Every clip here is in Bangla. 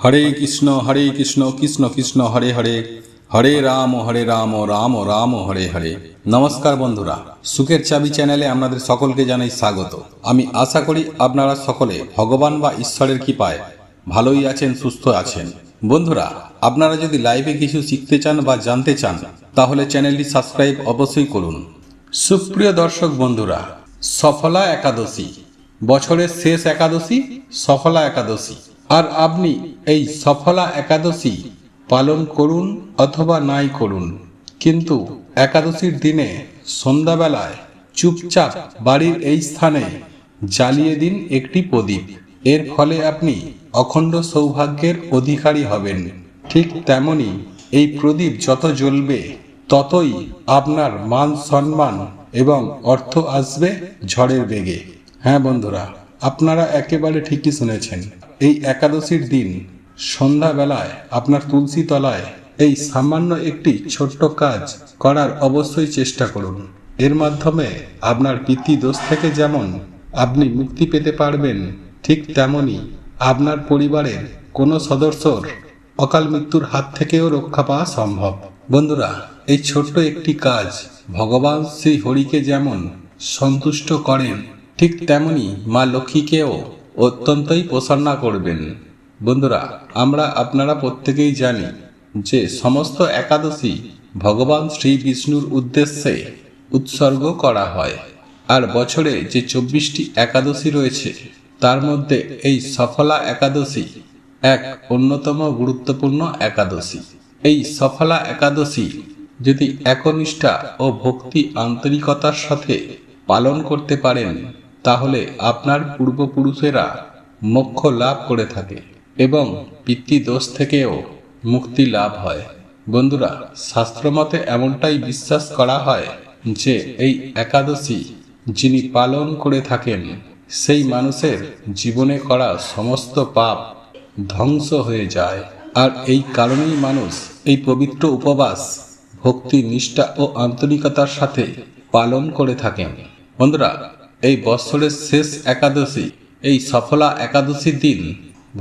হরে কৃষ্ণ কৃষ্ণ কৃষ্ণ হরে হরে, হরে রাম রাম রাম হরে হরে। নমস্কার বন্ধুরা, সুখের চাবি চ্যানেলে আপনাদের সকলকে জানাই স্বাগত। আমি আশা করি আপনারা সকলে ভগবান বা ঈশ্বরের কৃপায় ভালোই আছেন, সুস্থ আছেন। বন্ধুরা, আপনারা যদি লাইভে কিছু শিখতে চান বা জানতে চান তাহলে চ্যানেলটি সাবস্ক্রাইব অবশ্যই করুন। সুপ্রিয় দর্শক বন্ধুরা, সফলা একাদশী, বছরের শেষ একাদশী সফলা একাদশী। আর আপনি এই সফলা একাদশী পালন করুন অথবা নাই করুন, কিন্তু একাদশীর দিনে সন্ধ্যাবেলায় চুপচাপ বাড়ির এই স্থানে জ্বালিয়ে দিন একটি প্রদীপ। এর ফলে আপনি অখণ্ড সৌভাগ্যের অধিকারী হবেন। ঠিক তেমনি এই প্রদীপ যত জ্বলবে ততই আপনার মান সম্মান এবং অর্থ আসবে ঝড়ের বেগে। হ্যাঁ বন্ধুরা, আপনারা একেবারে ঠিকই শুনেছেন। এই একাদশীর দিন সন্ধ্যাবেলায় আপনার তুলসী তলায় এই সামান্য একটি ছোট্ট কাজ করার অবশ্যই চেষ্টা করুন। এর মাধ্যমে আপনার পিতৃদোষ থেকে যেমন আপনি মুক্তি পেতে পারবেন, ঠিক তেমনি আপনার পরিবারের কোনো সদস্যর অকাল মৃত্যুর হাত থেকেও রক্ষা পাওয়া সম্ভব। বন্ধুরা, এই ছোট্ট একটি কাজ ভগবান শ্রী হরিকে যেমন সন্তুষ্ট করেন, ঠিক তেমনি মা লক্ষ্মীকেও অত্যন্তই প্রসন্ন করবেন। বন্ধুরা, আপনারা প্রত্যেকেই জানি যে সমস্ত একাদশী ভগবান শ্রী বিষ্ণুর উদ্দেশ্যে উৎসর্গ করা হয়। আর বছরে যে 24টি একাদশী রয়েছে তার মধ্যে এই সফলা একাদশী এক অন্যতম গুরুত্বপূর্ণ একাদশী। এই সফলা একাদশী যদি একনিষ্ঠা ও ভক্তি আন্তরিকতার সাথে পালন করতে পারেন তাহলে আপনার পূর্বপুরুষেরা মোক্ষ লাভ করে থাকে এবং পিতৃদোষ থেকেও মুক্তি লাভ হয়। বন্ধুরা, শাস্ত্রমতে এমনটাই বিশ্বাস করা হয় যে এই একাদশী যিনি পালন করে থাকেন সেই মানুষের জীবনে করা সমস্ত পাপ ধ্বংস হয়ে যায়। আর এই কারণেই মানুষ এই পবিত্র উপবাস ভক্তি নিষ্ঠা ও আন্তরিকতার সাথে পালন করে থাকেন। বন্ধুরা, এই বৎসরের শেষ একাদশী, এই সফলা একাদশীর দিন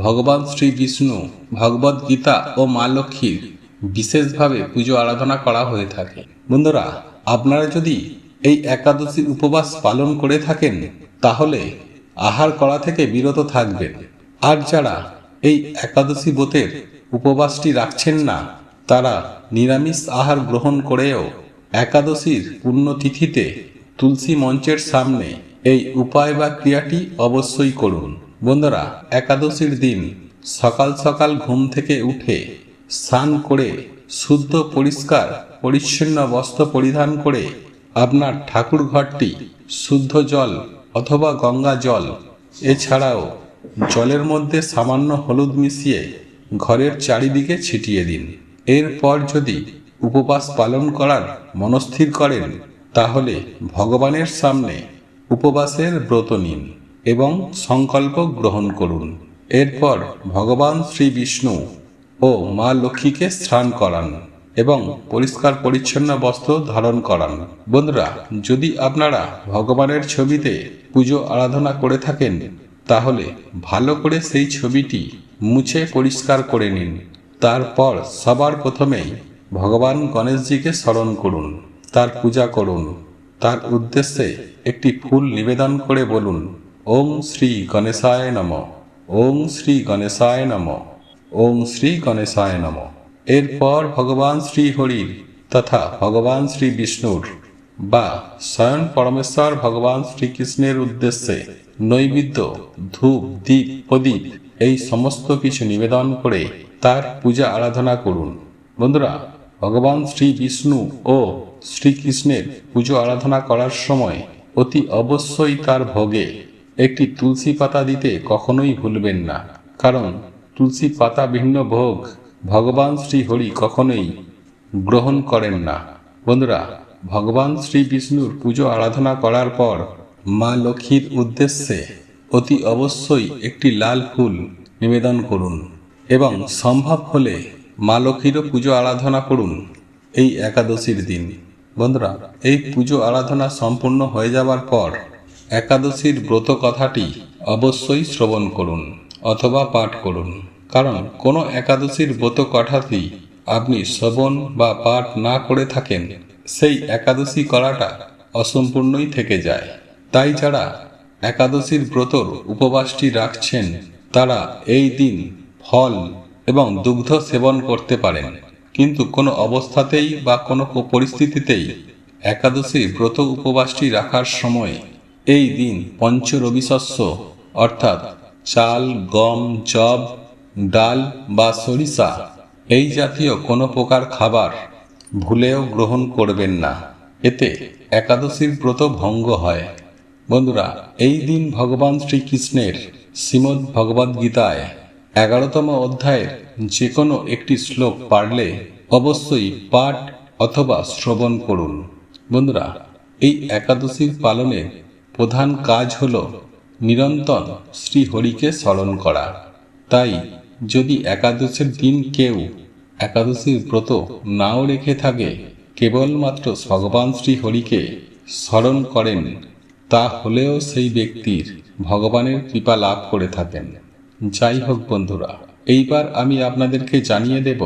ভগবান শ্রী বিষ্ণু, ভগবদ গীতা ও মা লক্ষ্মীর বিশেষভাবে পুজো আরাধনা করা হয়ে থাকে। বন্ধুরা, আপনারা যদি এই একাদশীর উপবাস পালন করে থাকেন তাহলে আহার করা থেকে বিরত থাকবেন। আর যারা এই একাদশী ব্রতের উপবাসটি রাখছেন না তারা নিরামিষ আহার গ্রহণ করেও একাদশীর পুণ্যতিথিতে তুলসী মঞ্চের সামনে এই উপায় বা ক্রিয়াটি অবশ্যই করুন। বন্ধুরা, একাদশীর দিন সকাল সকাল ঘুম থেকে উঠে স্নান করে শুদ্ধ পরিষ্কার পরিচ্ছন্ন বস্ত্র পরিধান করে আপনার ঠাকুর ঘরটি শুদ্ধ জল অথবা গঙ্গা জল এছাড়াও জলের মধ্যে সামান্য হলুদ মিশিয়ে ঘরের চারিদিকে ছিটিয়ে দিন। এরপর যদি উপবাস পালন করার মনস্থির করেন তাহলে ভগবানের সামনে উপবাসের ব্রত নিন এবং সংকল্প গ্রহণ করুন। এরপর ভগবান শ্রী বিষ্ণু ও মা লক্ষ্মীকে স্নান করান এবং পরিষ্কার পরিচ্ছন্ন বস্ত্র ধারণ করান। বন্ধুরা, যদি আপনারা ভগবানের ছবিতে পুজো আরাধনা করে থাকেন তাহলে ভালো করে সেই ছবিটি মুছে পরিষ্কার করে নিন। তারপর সবার প্রথমেই ভগবান গণেশজিকে স্মরণ করুন, তার পূজা করুন। তার উদ্দেশ্যে একটি ফুল নিবেদন করে বলুন, ওং শ্রী গণেশায় নমঃ, ওং শ্রী গণেশায় নমঃ, ওং শ্রী গণেশায় নমঃ। এরপর ভগবান শ্রী হরির তথা ভগবান শ্রী বিষ্ণুর বা স্বয়ং পরমেশ্বর ভগবান শ্রীকৃষ্ণের উদ্দেশ্যে নৈবেদ্য, ধূপ, দীপ, প্রদীপ এই সমস্ত কিছু নিবেদন করে তার পূজা আরাধনা করুন। বন্ধুরা, ভগবান শ্রী বিষ্ণু ও শ্রীকৃষ্ণের পুজো আরাধনা করার সময় অতি অবশ্যই তার ভোগে একটি তুলসী পাতা দিতে কখনোই ভুলবেন না, কারণ তুলসী পাতা ভিন্ন ভোগ ভগবান শ্রী হরি কখনোই গ্রহণ করেন না। বন্ধুরা, ভগবান শ্রী বিষ্ণুর পুজো আরাধনা করার পর মা লক্ষ্মীর উদ্দেশ্যে অতি অবশ্যই একটি লাল ফুল নিবেদন করুন এবং সম্ভব হলে মা লক্ষ্মীরও পুজো আরাধনা করুন এই একাদশীর দিন। বন্ধুরা, এই পুজো আরাধনা সম্পূর্ণ হয়ে যাবার পর একাদশীর ব্রত কথাটি অবশ্যই শ্রবণ করুন অথবা পাঠ করুন, কারণ কোনো একাদশীর ব্রত কথাটি আপনি শ্রবণ বা পাঠ না করে থাকেন, সেই একাদশী করাটা অসম্পূর্ণই থেকে যায়। তাই যারা একাদশীর ব্রতর উপবাসটি রাখছেন তারা এই দিন ফল এবং দুগ্ধ সেবন করতে পারেন, কিন্তু কোনো অবস্থাতেই বা কোনো পরিস্থিতিতেই একাদশীর ব্রত উপবাসটি রাখার সময় এই দিন পঞ্চ রবিশস্য অর্থাৎ চাল, গম, যব, ডাল বা সরিষা এই জাতীয় কোনো প্রকার খাবার ভুলেও গ্রহণ করবেন না। এতে একাদশীর ব্রত ভঙ্গ হয়। বন্ধুরা, এই দিন ভগবান শ্রীকৃষ্ণের শ্রীমদ্ ভগবদ্ গীতায় 11তম অধ্যায়ের যে কোনো একটি শ্লোক পারলে অবশ্যই পাঠ অথবা শ্রবণ করুন। বন্ধুরা, এই একাদশীর পালনের প্রধান কাজ হল নিরন্তর শ্রীহরিকে স্মরণ করা। তাই যদি একাদশীর দিন কেউ একাদশীর ব্রত নাও রেখে থাকে, কেবলমাত্র ভগবান শ্রীহরিকে স্মরণ করেন, তা হলেও সেই ব্যক্তির ভগবানের কৃপা লাভ করে থাকেন। যাই হোক বন্ধুরা, এইবার আমি আপনাদেরকে জানিয়ে দেব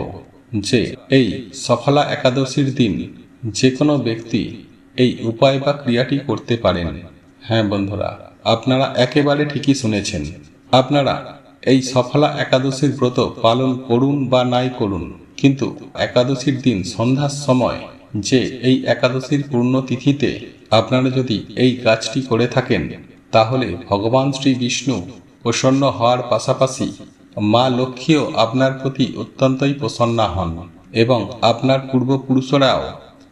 যে এই সফলা একাদশীর দিন যে কোনো ব্যক্তি এই উপায় বা ক্রিয়াটি করতে পারেন। হ্যাঁ বন্ধুরা, আপনারা একেবারে ঠিকই শুনেছেন। আপনারা এই সফলা একাদশীর ব্রত পালন করুন বা নাই করুন, কিন্তু একাদশীর দিন সন্ধ্যার সময় যে এই একাদশীর পূর্ণ তিথিতে আপনারা যদি এই কাজটি করে থাকেন, তাহলে ভগবান শ্রী বিষ্ণু প্রসন্ন হওয়ার পাশাপাশি মা লক্ষ্মীও আপনার প্রতি অত্যন্তই প্রসন্না হন এবং আপনার পূর্বপুরুষরাও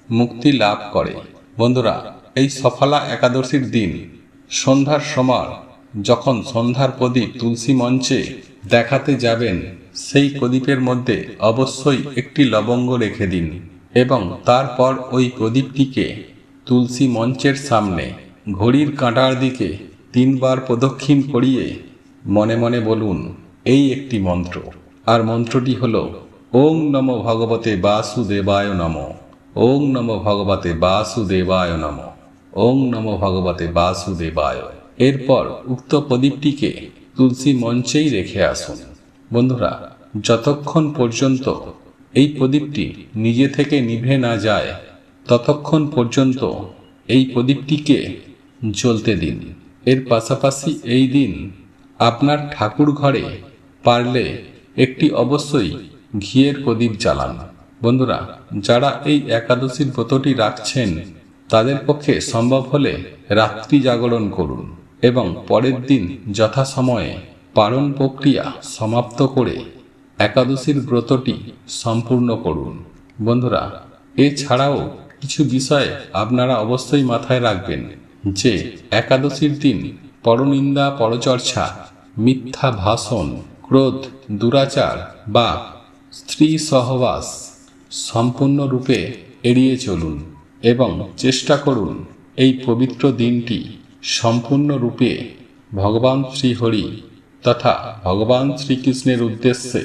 মুক্তি লাভ করে। বন্ধুরা, এই সফলা একাদশীর দিন সন্ধ্যার সময় যখন সন্ধ্যার প্রদীপ তুলসী মঞ্চে দেখাতে যাবেন, সেই প্রদীপের মধ্যে অবশ্যই একটি লবঙ্গ রেখে দিন এবং তারপর ওই প্রদীপটিকে তুলসী মঞ্চের সামনে ঘড়ির কাঁটার দিকে 3 বার প্রদক্ষিণ করিয়ে মনে মনে বলুন এই একটি মন্ত্র। আর মন্ত্রটি হল ওং নমো ভগবতে বাসুদেবায় নমঃ, ওং নমো ভগবতে বাসুদেবায় নমঃ, ওং নমো ভগবতে বাসুদেবায়। এরপর উক্ত প্রদীপটিকে তুলসী মঞ্চেই রেখে আসুন। বন্ধুরা, যতক্ষণ পর্যন্ত এই প্রদীপটি নিজে থেকে নিভে না যায়, ততক্ষণ পর্যন্ত এই প্রদীপটিকে জ্বলতে দিন। এর পাশাপাশি এই দিন আপনার ঠাকুর ঘরে পারলে একটি অবশ্যই ঘিয়ের প্রদীপ জ্বালান। বন্ধুরা, যারা এই একাদশীর ব্রতটি রাখছেন তাদের পক্ষে সম্ভব হলে রাত্রি জাগরণ করুন এবং পরের দিন যথাসময়ে পালন প্রক্রিয়া সমাপ্ত করে একাদশীর ব্রতটি সম্পূর্ণ করুন। বন্ধুরা, এছাড়াও কিছু বিষয় আপনারা অবশ্যই মাথায় রাখবেন যে একাদশীর দিন পরনিন্দা, পরচর্চা, মিথ্যা ভাষণ, ক্রোধ, দুরাচার বা স্ত্রী সহবাস সম্পূর্ণরূপে এড়িয়ে চলুন এবং চেষ্টা করুন এই পবিত্র দিনটি সম্পূর্ণরূপে ভগবান শ্রীহরি তথা ভগবান শ্রীকৃষ্ণের উদ্দেশ্যে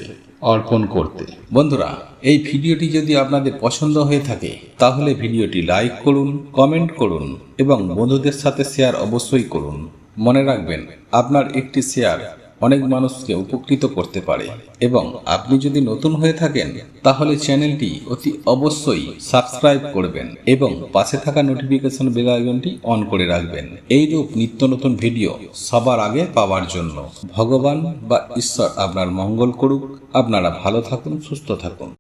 অর্পণ করতে। বন্ধুরা, এই ভিডিওটি যদি আপনাদের পছন্দ হয়ে থাকে তাহলে ভিডিওটি লাইক করুন, কমেন্ট করুন এবং বন্ধুদের সাথে শেয়ার অবশ্যই করুন। মনে রাখবেন, আপনার একটি শেয়ার অনেক মানুষকে উপকৃত করতে পারে এবং আপনি যদি নতুন হয়ে থাকেন তাহলে চ্যানেলটি অতি অবশ্যই সাবস্ক্রাইব করবেন এবং পাশে থাকা নোটিফিকেশন বেল আইকনটি অন করে রাখবেন, এইরূপ নিত্য নতুন ভিডিও সবার আগে পাওয়ার জন্য। ভগবান বা ঈশ্বর আপনার মঙ্গল করুক। আপনারা ভালো থাকুন, সুস্থ থাকুন।